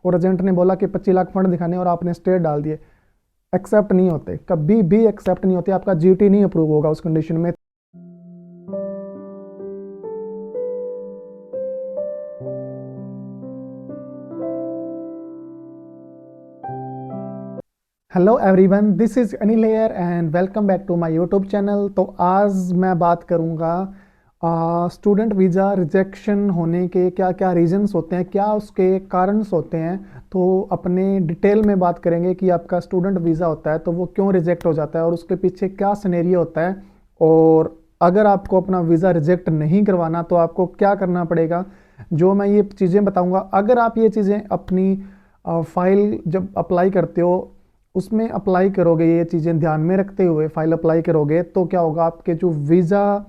और एजेंट ने बोला कि 25 लाख फंड दिखाने और आपने स्टेट डाल दिए, एक्सेप्ट नहीं होते, कभी भी एक्सेप्ट नहीं होते, आपका जीटी नहीं अप्रूव होगा उस कंडीशन में। Hello everyone, this is Anil here and welcome back to my YouTube channel. तो आज मैं बात करूंगा स्टूडेंट वीज़ा रिजेक्शन होने के क्या क्या रीजंस होते हैं, क्या उसके कारणस होते हैं। तो अपने डिटेल में बात करेंगे कि आपका स्टूडेंट वीज़ा होता है तो वो क्यों रिजेक्ट हो जाता है और उसके पीछे क्या सिनेरियो होता है, और अगर आपको अपना वीज़ा रिजेक्ट नहीं करवाना तो आपको क्या करना पड़ेगा। जो मैं ये चीज़ें बताऊंगा, अगर आप ये चीज़ें अपनी फाइल जब अप्लाई करते हो उसमें अप्लाई करोगे, ये चीज़ें ध्यान में रखते हुए फाइल अप्लाई करोगे, तो क्या होगा, आपके जो वीज़ा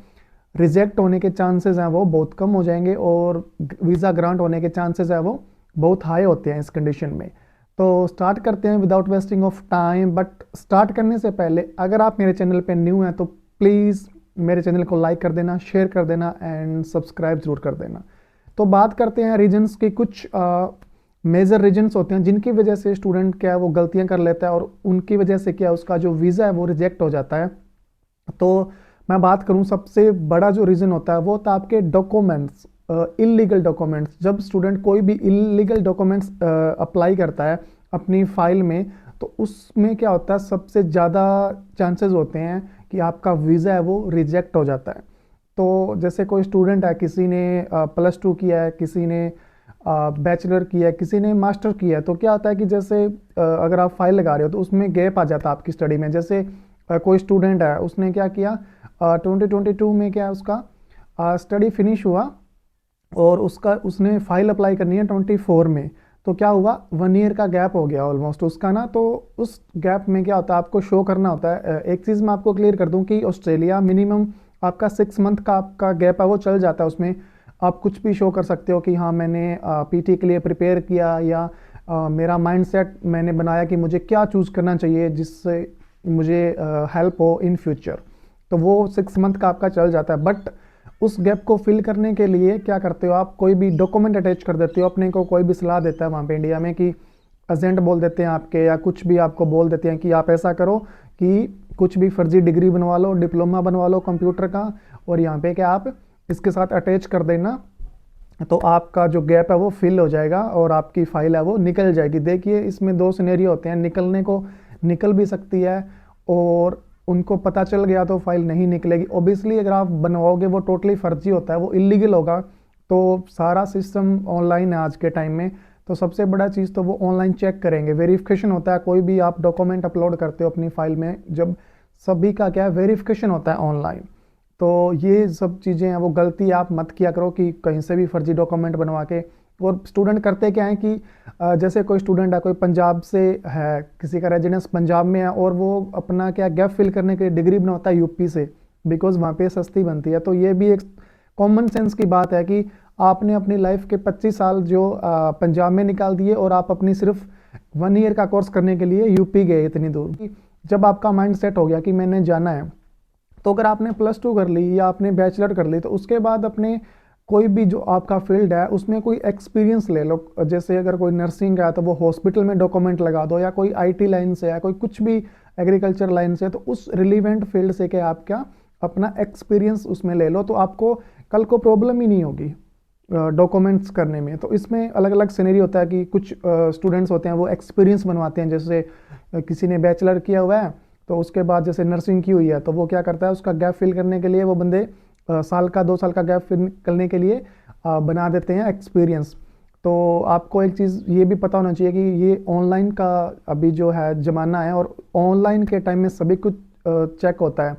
रिजेक्ट होने के चांसेस हैं वो बहुत कम हो जाएंगे और वीज़ा ग्रांट होने के चांसेस हैं वो बहुत हाई होते हैं इस कंडीशन में। तो स्टार्ट करते हैं without wasting of time. But start करने से पहले अगर आप मेरे चैनल पे न्यू हैं तो प्लीज़ मेरे चैनल को लाइक कर देना, शेयर कर देना एंड सब्सक्राइब जरूर कर देना। तो बात करते हैं रीजन्स की। कुछ मेजर रीजन्स होते हैं जिनकी वजह से स्टूडेंट क्या है वो गलतियां कर लेता है और उनकी वजह से क्या उसका जो वीज़ा है वो रिजेक्ट हो जाता है। तो मैं बात करूं, सबसे बड़ा जो रीज़न होता है वो होता है आपके डॉक्यूमेंट्स, इलीगल डॉक्यूमेंट्स। जब स्टूडेंट कोई भी इलीगल डॉक्यूमेंट्स अप्लाई करता है अपनी फाइल में, तो उसमें क्या होता है, सबसे ज़्यादा चांसेस होते हैं कि आपका वीज़ा है वो रिजेक्ट हो जाता है। तो जैसे कोई स्टूडेंट है, किसी ने +2 किया है, किसी ने बैचलर किया है, किसी ने मास्टर किया है, तो क्या होता है कि जैसे अगर आप फाइल लगा रहे हो तो उसमें गैप आ जाता है आपकी स्टडी में। जैसे कोई स्टूडेंट है, उसने क्या किया, 2022 में क्या है उसका स्टडी फिनिश हुआ और उसका उसने फाइल अप्लाई करनी है 24 में, तो क्या हुआ, 1 ईयर का गैप हो गया ऑलमोस्ट उसका ना। तो उस गैप में क्या होता है, आपको शो करना होता है। एक चीज़ मैं आपको क्लियर कर दूं कि ऑस्ट्रेलिया मिनिमम आपका 6 मंथ का आपका गैप है वो चल जाता है। उसमें आप कुछ भी शो कर सकते हो कि हाँ मैंने पीटी के लिए प्रिपेयर किया, या मेरा माइंडसेट मैंने बनाया कि मुझे क्या चूज़ करना चाहिए जिससे मुझे हेल्प हो इन फ्यूचर। तो वो 6 मंथ का आपका चल जाता है। बट उस गैप को फिल करने के लिए क्या करते हो, आप कोई भी डॉक्यूमेंट अटैच कर देते हो। अपने को कोई भी सलाह देता है वहाँ पे इंडिया में कि एजेंट बोल देते हैं आपके, या कुछ भी आपको बोल देते हैं कि आप ऐसा करो कि कुछ भी फर्जी डिग्री बनवा लो, डिप्लोमा बनवा लो कंप्यूटर का, और यहाँ पे क्या आप इसके साथ अटैच कर देना, तो आपका जो गैप है वो फिल हो जाएगा और आपकी फाइल है वो निकल जाएगी। देखिए, इसमें 2 सिनेरियो होते हैं, निकलने को निकल भी सकती है और उनको पता चल गया तो फाइल नहीं निकलेगी। ओबियसली अगर आप बनवाओगे वो टोटली फर्जी होता है, वो इलीगल होगा। तो सारा सिस्टम ऑनलाइन है आज के टाइम में, तो सबसे बड़ा चीज़ तो वो ऑनलाइन चेक करेंगे, वेरिफिकेशन होता है। कोई भी आप डॉक्यूमेंट अपलोड करते हो अपनी फाइल में, जब सभी का क्या है वेरिफिकेशन होता है ऑनलाइन। तो ये सब चीज़ें हैं वो गलती आप मत किया करो कि कहीं से भी फर्जी डॉक्यूमेंट बनवा के। और स्टूडेंट करते क्या है कि जैसे कोई स्टूडेंट है, कोई पंजाब से है, किसी का रेजिडेंस पंजाब में है और वो अपना क्या गैप फिल करने के लिए डिग्री बनवाता है यूपी से, बिकॉज वहाँ पे सस्ती बनती है। तो ये भी एक कॉमन सेंस की बात है कि आपने अपनी लाइफ के 25 साल जो पंजाब में निकाल दिए और आप अपनी सिर्फ 1 ईयर का कोर्स करने के लिए यूपी गए इतनी दूर। जब आपका माइंड सेट हो गया कि मैंने जाना है, तो अगर आपने +2 कर ली या आपने बैचलर कर ली, तो उसके बाद अपने कोई भी जो आपका फील्ड है उसमें कोई एक्सपीरियंस ले लो। जैसे अगर कोई नर्सिंग है तो वो हॉस्पिटल में डॉक्यूमेंट लगा दो, या कोई आईटी लाइन से है, कोई कुछ भी एग्रीकल्चर लाइन से, तो उस रिलीवेंट फील्ड से क्या आप क्या अपना एक्सपीरियंस उसमें ले लो, तो आपको कल को प्रॉब्लम ही नहीं होगी डॉक्यूमेंट्स करने में। तो इसमें अलग अलग सिनेरी होता है कि कुछ स्टूडेंट्स होते हैं वो एक्सपीरियंस बनवाते हैं। जैसे किसी ने बैचलर किया हुआ है तो उसके बाद जैसे नर्सिंग की हुई है, तो वो क्या करता है, उसका गैप फिल करने के लिए वो बंदे साल का 2 साल का गैप फिल करने के लिए बना देते हैं एक्सपीरियंस। तो आपको एक चीज़ ये भी पता होना चाहिए कि ये ऑनलाइन का अभी जो है ज़माना है, और ऑनलाइन के टाइम में सभी कुछ चेक होता है।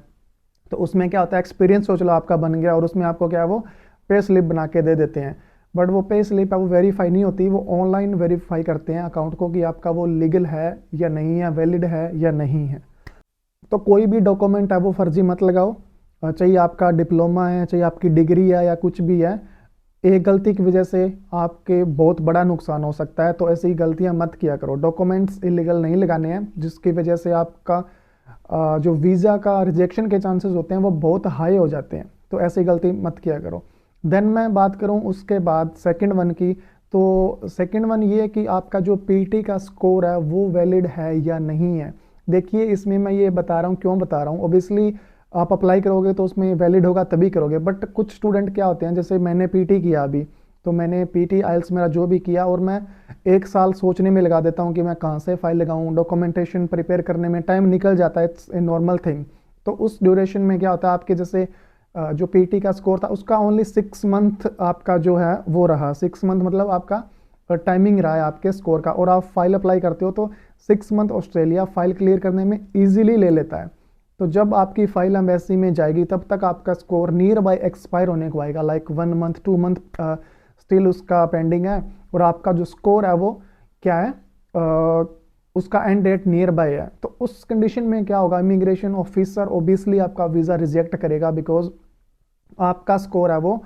तो उसमें क्या होता है, एक्सपीरियंस तो चलो आपका बन गया और उसमें आपको क्या है वो पे स्लिप बना के दे देते हैं। बट वो पे स्लिप है वो वेरीफाई नहीं होती, वो ऑनलाइन वेरीफाई करते हैं अकाउंट को कि आपका वो लीगल है या नहीं है, वैलिड है या नहीं है। तो कोई भी डॉक्यूमेंट है वो फर्जी मत लगाओ, चाहिए आपका डिप्लोमा है, चाहिए आपकी डिग्री है, या कुछ भी है। एक गलती की वजह से आपके बहुत बड़ा नुकसान हो सकता है, तो ऐसी गलतियां मत किया करो। डॉक्यूमेंट्स इलीगल नहीं लगाने हैं जिसकी वजह से आपका जो वीज़ा का रिजेक्शन के चांसेस होते हैं वो बहुत हाई हो जाते हैं। तो ऐसी गलती मत किया करो। देन मैं बात करूं उसके बाद सेकंड वन की, तो सेकंड वन ये है कि आपका जो पीटी का स्कोर है वो वैलिड है या नहीं है। देखिए इसमें मैं ये बता रहा हूँ, क्यों बता रहा हूँ, ओबियसली आप अप्लाई करोगे तो उसमें वैलिड होगा तभी करोगे, बट कुछ स्टूडेंट क्या होते हैं, जैसे मैंने पीटी किया अभी, तो मैंने पीटी आइल्स मेरा जो भी किया और मैं 1 साल सोचने में लगा देता हूँ कि मैं कहाँ से फाइल लगाऊँ, डॉक्यूमेंटेशन प्रिपेयर करने में टाइम निकल जाता है, इट्स ए नॉर्मल थिंग। तो उस ड्यूरेशन में क्या होता है, आपके जैसे जो पीटी का स्कोर था उसका ओनली 6 मंथ आपका जो है वो रहा, 6 मंथ मतलब आपका टाइमिंग रहा है आपके स्कोर का, और आप फाइल अप्लाई करते हो तो 6 मंथ ऑस्ट्रेलिया फाइल क्लियर करने में ईजिली ले लेता है। तो जब आपकी फाइल एम्बेसी में जाएगी तब तक आपका स्कोर नियर बाय एक्सपायर होने को आएगा, लाइक 1 मंथ 2 मंथ स्टिल उसका पेंडिंग है, और आपका जो स्कोर है वो क्या है, उसका एंड डेट नियर बाय है। तो उस कंडीशन में क्या होगा, इमिग्रेशन ऑफिसर ओबियसली आपका वीज़ा रिजेक्ट करेगा, बिकॉज आपका स्कोर है वो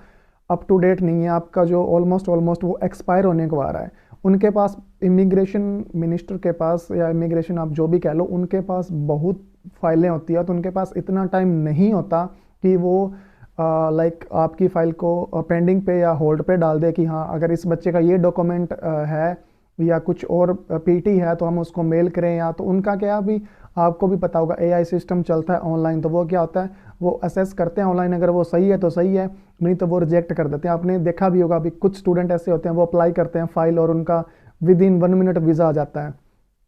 अप टू डेट नहीं है, आपका जो ऑलमोस्ट ऑलमोस्ट वो एक्सपायर होने को आ रहा है। उनके पास, इमिग्रेशन मिनिस्टर के पास या इमिग्रेशन आप जो भी कह लो, उनके पास बहुत फाइलें होती है, तो उनके पास इतना टाइम नहीं होता कि वो लाइक आपकी फ़ाइल को पेंडिंग पे या होल्ड पे डाल दे कि हाँ अगर इस बच्चे का ये डॉक्यूमेंट है या कुछ और पीटी है तो हम उसको मेल करें, या तो उनका क्या अभी आपको भी पता होगा एआई सिस्टम चलता है ऑनलाइन, तो वो क्या होता है वो असेस करते हैं ऑनलाइन, अगर वो सही है तो सही है, नहीं तो वो रिजेक्ट कर देते हैं। आपने देखा भी होगा अभी कुछ स्टूडेंट ऐसे होते हैं वो अप्लाई करते हैं फाइल और उनका विद इन 1 मिनट वीज़ा आ जाता है।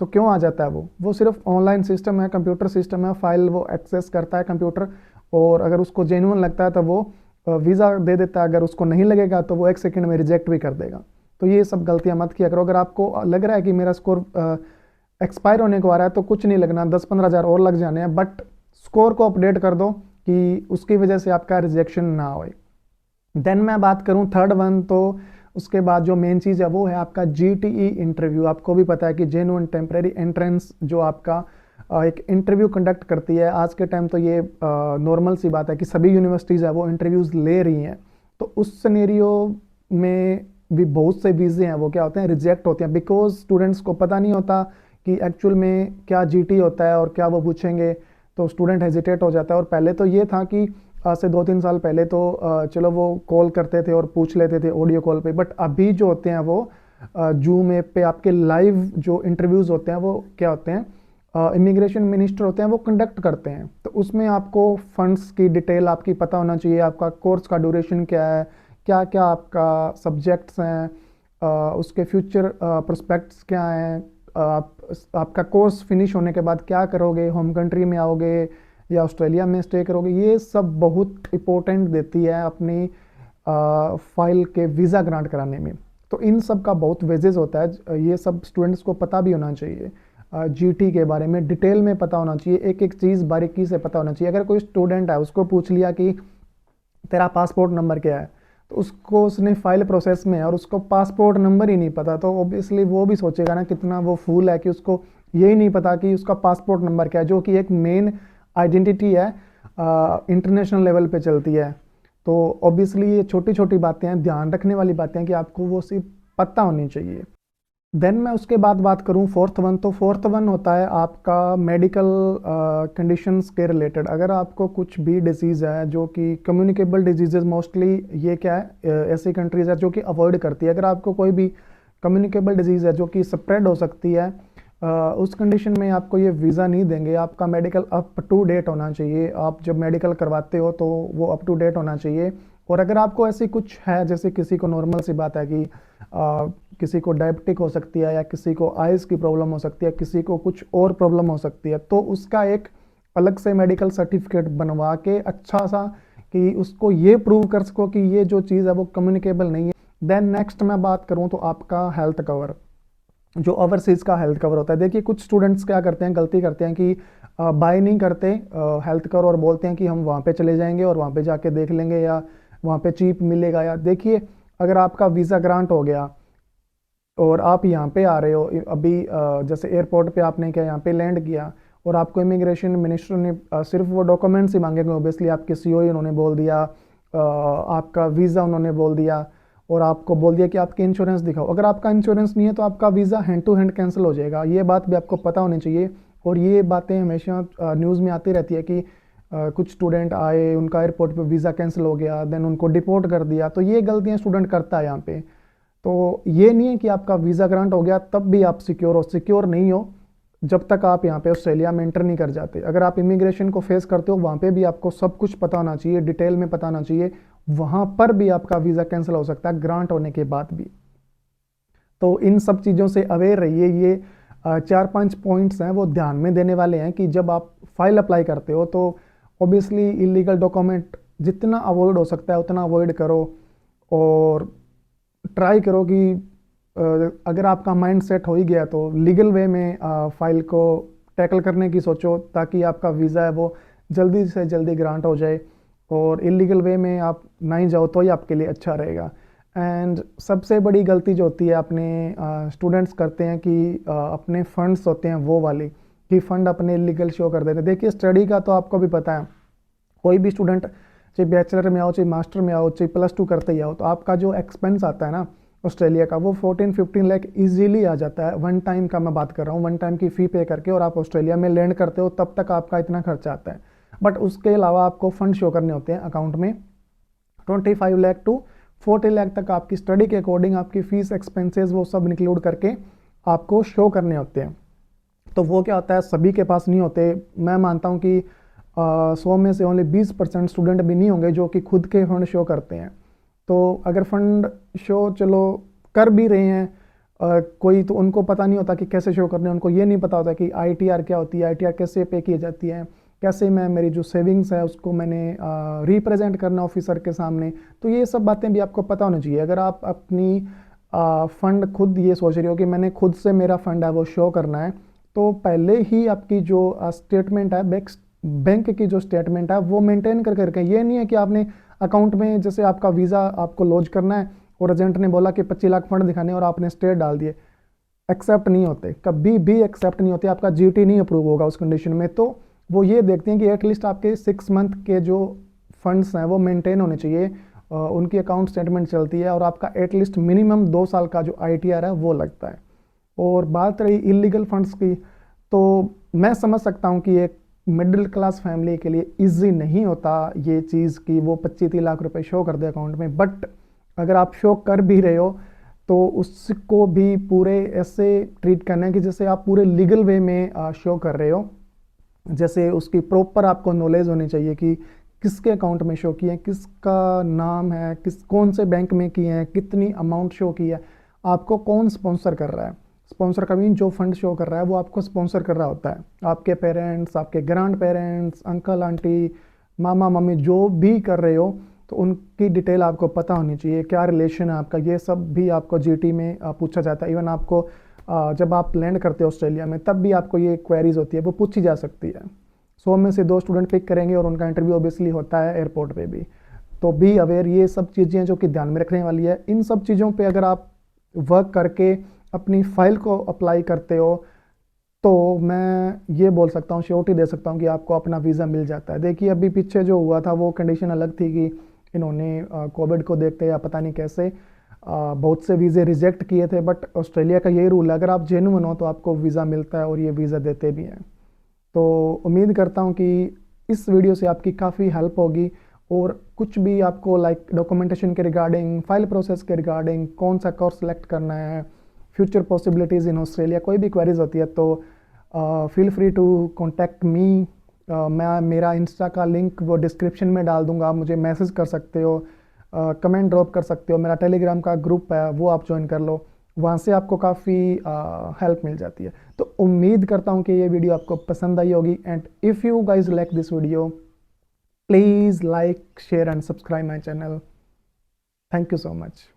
तो क्यों आ जाता है वो सिर्फ ऑनलाइन सिस्टम है, कंप्यूटर सिस्टम है, फाइल वो एक्सेस करता है कंप्यूटर, और अगर उसको जेन्युइन लगता है तो वो वीज़ा दे देता है, अगर उसको नहीं लगेगा तो वो 1 सेकंड में रिजेक्ट भी कर देगा। तो ये सब गलतियां मत किया करो। अगर आपको लग रहा है कि मेरा स्कोर एक्सपायर होने को आ रहा है तो कुछ नहीं लगना, 10-15 हज़ार और लग जाने हैं, बट स्कोर को अपडेट कर दो कि उसकी वजह से आपका रिजेक्शन ना होए। देन मैं बात करूं थर्ड वन, तो उसके बाद जो मेन चीज़ है वो है आपका जीटीई इंटरव्यू। आपको भी पता है कि जेन्युइन टेम्परेरी एंट्रेंस जो आपका एक इंटरव्यू कंडक्ट करती है, आज के टाइम तो ये नॉर्मल सी बात है कि सभी यूनिवर्सिटीज़ है वो इंटरव्यूज़ ले रही हैं। तो उस सिनेरियो में भी बहुत से वीज़े हैं वो क्या होते हैं, रिजेक्ट होते हैं, बिकॉज स्टूडेंट्स को पता नहीं होता कि एक्चुअल में क्या जीटी होता है और क्या वो पूछेंगे, तो स्टूडेंट हेजिटेट हो जाता है। और पहले तो ये था कि आज से 2-3 साल पहले तो चलो वो कॉल करते थे और पूछ लेते थे ऑडियो कॉल पे, बट अभी जो होते हैं वो जूम ऐप पे आपके लाइव जो इंटरव्यूज़ होते हैं वो क्या होते हैं, इमिग्रेशन मिनिस्टर होते हैं वो कंडक्ट करते हैं। तो उसमें आपको फंड्स की डिटेल आपकी पता होना चाहिए, आपका कोर्स का ड्यूरेशन क्या है, क्या क्या आपका सब्जेक्ट्स हैं, उसके फ्यूचर प्रोस्पेक्ट्स क्या हैं, आप आपका कोर्स फिनिश होने के बाद क्या करोगे, होम कंट्री में आओगे या ऑस्ट्रेलिया में स्टे करोगे, ये सब बहुत इंपॉर्टेंट देती है अपनी फाइल के वीज़ा ग्रांट कराने में। तो इन सब का बहुत वेजेस होता है, ये सब स्टूडेंट्स को पता भी होना चाहिए, जीटी के बारे में डिटेल में पता होना चाहिए, एक एक चीज़ बारीकी से पता होना चाहिए। अगर कोई स्टूडेंट है उसको पूछ लिया कि तेरा पासपोर्ट नंबर क्या है, तो उसको उसने फाइल प्रोसेस में है और उसको पासपोर्ट नंबर ही नहीं पता, तो ऑब्वियसली वो भी सोचेगा ना कितना वो फूल है कि उसको यही नहीं पता कि उसका पासपोर्ट नंबर क्या है, जो कि एक मेन आइडेंटिटी है, इंटरनेशनल लेवल पे चलती है। तो ऑब्वियसली ये छोटी छोटी बातें हैं, ध्यान रखने वाली बातें हैं कि आपको वो सिर्फ पता होनी चाहिए। देन मैं उसके बाद बात करूं फोर्थ वन, तो फोर्थ वन होता है आपका मेडिकल कंडीशंस के रिलेटेड। अगर आपको कुछ भी डिजीज़ है जो कि कम्युनिकेबल डिजीजेज, मोस्टली ये क्या है ऐसी कंट्रीज़ है जो कि अवॉइड करती है, अगर आपको कोई भी कम्युनिकेबल डिजीज़ है जो कि स्प्रेड हो सकती है, उस कंडीशन में आपको ये वीज़ा नहीं देंगे। आपका मेडिकल अप टू डेट होना चाहिए, आप जब मेडिकल करवाते हो तो वो अप टू डेट होना चाहिए। और अगर आपको ऐसी कुछ है, जैसे किसी को नॉर्मल सी बात है कि किसी को डायबिटिक हो सकती है, या किसी को आइज़ की प्रॉब्लम हो सकती है, किसी को कुछ और प्रॉब्लम हो सकती है, तो उसका एक अलग से मेडिकल सर्टिफिकेट बनवा के अच्छा सा कि उसको ये प्रूव कर सको कि ये जो चीज़ है वो कम्युनिकेबल नहीं है। देन नेक्स्ट मैं बात करूँ तो आपका हेल्थ कवर, जो ओवरसीज़ का हेल्थ कवर होता है। देखिए कुछ स्टूडेंट्स क्या करते हैं, गलती करते हैं कि बाय नहीं करते हेल्थ कवर और बोलते हैं कि हम वहाँ पे चले जाएंगे और वहाँ पे जाके देख लेंगे, या वहाँ पे चीप मिलेगा। या देखिए अगर आपका वीज़ा ग्रांट हो गया और आप यहाँ पे आ रहे हो अभी, जैसे एयरपोर्ट पे आपने क्या यहाँ पे लैंड किया और आपको इमिग्रेशन मिनिस्टर ने सिर्फ वो डॉक्यूमेंट्स ही मांगे, ऑब्वियसली आपके सीओई उन्होंने बोल दिया, आपका वीज़ा उन्होंने बोल दिया, और आपको बोल दिया कि आपके इंश्योरेंस दिखाओ। अगर आपका इंश्योरेंस नहीं है तो आपका visa hand to hand cancel हो जाएगा, ये बात भी आपको पता होनी चाहिए। और ये बातें हमेशा न्यूज़ में आती रहती है कि कुछ स्टूडेंट आए, उनका एयरपोर्ट पे वीज़ा कैंसिल हो गया, देन उनको डिपोर्ट कर दिया। तो ये गलतियाँ स्टूडेंट करता है यहाँ पे। तो ये नहीं है कि आपका वीज़ा ग्रांट हो गया तब भी आप सिक्योर हो, सिक्योर नहीं हो जब तक आप यहाँ पे ऑस्ट्रेलिया में एंटर नहीं कर जाते। अगर आप इमिग्रेशन को फेस करते हो वहाँ पे भी आपको सब कुछ पता होना चाहिए, डिटेल में पता होना चाहिए, वहाँ पर भी आपका वीज़ा कैंसिल हो सकता है ग्रांट होने के बाद भी। तो इन सब चीज़ों से अवेयर रहिए। ये 4-5 पॉइंट्स हैं वो ध्यान में देने वाले हैं कि जब आप फाइल अप्लाई करते हो तो ऑब्वियसली इलीगल डॉक्यूमेंट जितना अवॉइड हो सकता है उतना अवॉइड करो, और ट्राई करो कि अगर आपका माइंड सेट हो ही गया तो लीगल वे में फाइल को टैकल करने की सोचो, ताकि आपका वीज़ा है वो जल्दी से जल्दी ग्रांट हो जाए, और इलीगल वे में आप नहीं जाओ तो ही आपके लिए अच्छा रहेगा। एंड सबसे बड़ी गलती जो होती है अपने स्टूडेंट्स करते हैं कि अपने फंड्स होते हैं वो वाली, कि फ़ंड अपने लीगल शो कर देते हैं। देखिए स्टडी का तो आपको भी पता है, कोई भी स्टूडेंट चाहे बैचलर में आओ, चाहे मास्टर में आओ, चाहे +2 करते ही आओ, तो आपका जो एक्सपेंस आता है ना ऑस्ट्रेलिया का, वो 14-15 लाख इजीली आ जाता है। वन टाइम का मैं बात कर रहा हूँ, वन टाइम की फ़ी पे करके और आप ऑस्ट्रेलिया में लैंड करते हो तब तक आपका इतना खर्चा आता है। बट उसके अलावा आपको फंड शो करने होते हैं अकाउंट में, 25 लाख टू 40 लाख तक आपकी स्टडी के अकॉर्डिंग आपकी फ़ीस एक्सपेंसेस वो सब इंक्लूड करके आपको शो करने होते हैं। तो वो क्या होता है, सभी के पास नहीं होते। मैं मानता हूँ कि 100 में से ओनली 20% स्टूडेंट भी नहीं होंगे जो कि खुद के फंड शो करते हैं। तो अगर फंड शो चलो कर भी रहे हैं कोई, तो उनको पता नहीं होता कि कैसे शो करने हैं, उनको ये नहीं पता होता कि ITR क्या होती है, ITR कैसे पे की जाती है, कैसे मैं मेरी जो सेविंग्स है उसको मैंने रिप्रेजेंट करना ऑफिसर के सामने। तो ये सब बातें भी आपको पता होनी चाहिए। अगर आप अपनी फ़ंड खुद ये सोच रहे हो कि मैंने खुद से मेरा फ़ंड है वो शो करना है, तो पहले ही आपकी जो स्टेटमेंट है बैंक की जो स्टेटमेंट है वो मेंटेन कर करके, ये नहीं है कि आपने अकाउंट में जैसे आपका वीज़ा आपको लॉन्च करना है और एजेंट ने बोला कि 25 लाख फंड दिखाने और आपने स्टेट डाल दिए, एक्सेप्ट नहीं होते, कभी भी एक्सेप्ट नहीं होते। आपका GT नहीं अप्रूव होगा उस कंडीशन में। तो वो ये देखते हैं कि एटलीस्ट आपके 6 मंथ के जो फंड्स हैं वो मेंटेन होने चाहिए, उनकी अकाउंट स्टेटमेंट चलती है, और आपका एटलीस्ट मिनिमम 2 साल का जो ITR है वो लगता है। और बात रही इलीगल फंड्स की, तो मैं समझ सकता हूँ कि एक मिडिल क्लास फैमिली के लिए इजी नहीं होता ये चीज़ कि वो 25-30 लाख रुपए शो कर दे अकाउंट में। बट अगर आप शो कर भी रहे हो तो उसको भी पूरे ऐसे ट्रीट करना है कि जैसे आप पूरे लीगल वे में शो कर रहे हो। जैसे उसकी प्रॉपर आपको नॉलेज होनी चाहिए कि किसके अकाउंट में शो किए हैं, किसका नाम है, कौन से बैंक में किए हैं, कितनी अमाउंट शो की है, आपको कौन स्पॉन्सर कर रहा है। स्पॉन्सर का मीन जो फंड शो कर रहा है वो आपको स्पॉन्सर कर रहा होता है, आपके पेरेंट्स, आपके ग्रैंड पेरेंट्स, अंकल आंटी, मामा मम्मी जो भी कर रहे हो, तो उनकी डिटेल आपको पता होनी चाहिए, क्या रिलेशन है आपका, ये सब भी आपको GT में पूछा जाता है। इवन आपको जब आप लैंड करते हो ऑस्ट्रेलिया में तब भी आपको ये क्वेरीज होती है, वो पूछी जा सकती है। 100 में से 2 स्टूडेंट पिक करेंगे और उनका इंटरव्यू ऑब्वियसली होता है एयरपोर्ट पे भी। तो बी अवेयर, ये सब चीज़ें जो कि ध्यान में रखने वाली है। इन सब चीज़ों पे अगर आप वर्क करके अपनी फाइल को अप्लाई करते हो तो मैं ये बोल सकता हूँ, श्योरिटी दे सकता हूँ कि आपको अपना वीज़ा मिल जाता है। देखिए अभी पीछे जो हुआ था वो कंडीशन अलग थी कि इन्होंने कोविड को देखते या पता नहीं कैसे बहुत से वीज़े रिजेक्ट किए थे, बट ऑस्ट्रेलिया का यही रूल है, अगर आप जेन्युइन हो तो आपको वीज़ा मिलता है और ये वीज़ा देते भी हैं। तो उम्मीद करता हूँ कि इस वीडियो से आपकी काफ़ी हेल्प होगी, और कुछ भी आपको लाइक डॉक्यूमेंटेशन के रिगार्डिंग, फाइल प्रोसेस के रिगार्डिंग, कौन सा कोर्स सेलेक्ट करना है, फ्यूचर पॉसिबिलिटीज़ इन ऑस्ट्रेलिया, कोई भी क्वेरीज होती है तो feel free to contact me. मैं मेरा इंस्टा का लिंक वो डिस्क्रिप्शन में डाल दूंगा, आप मुझे मैसेज कर सकते हो, कमेंट ड्रॉप कर सकते हो, मेरा टेलीग्राम का ग्रुप है वो आप ज्वाइन कर लो, वहाँ से आपको काफ़ी हेल्प मिल जाती है। तो उम्मीद करता हूँ कि ये वीडियो आपको पसंद आई होगी, and if you guys like this video please like, share and subscribe my channel. Thank you so much.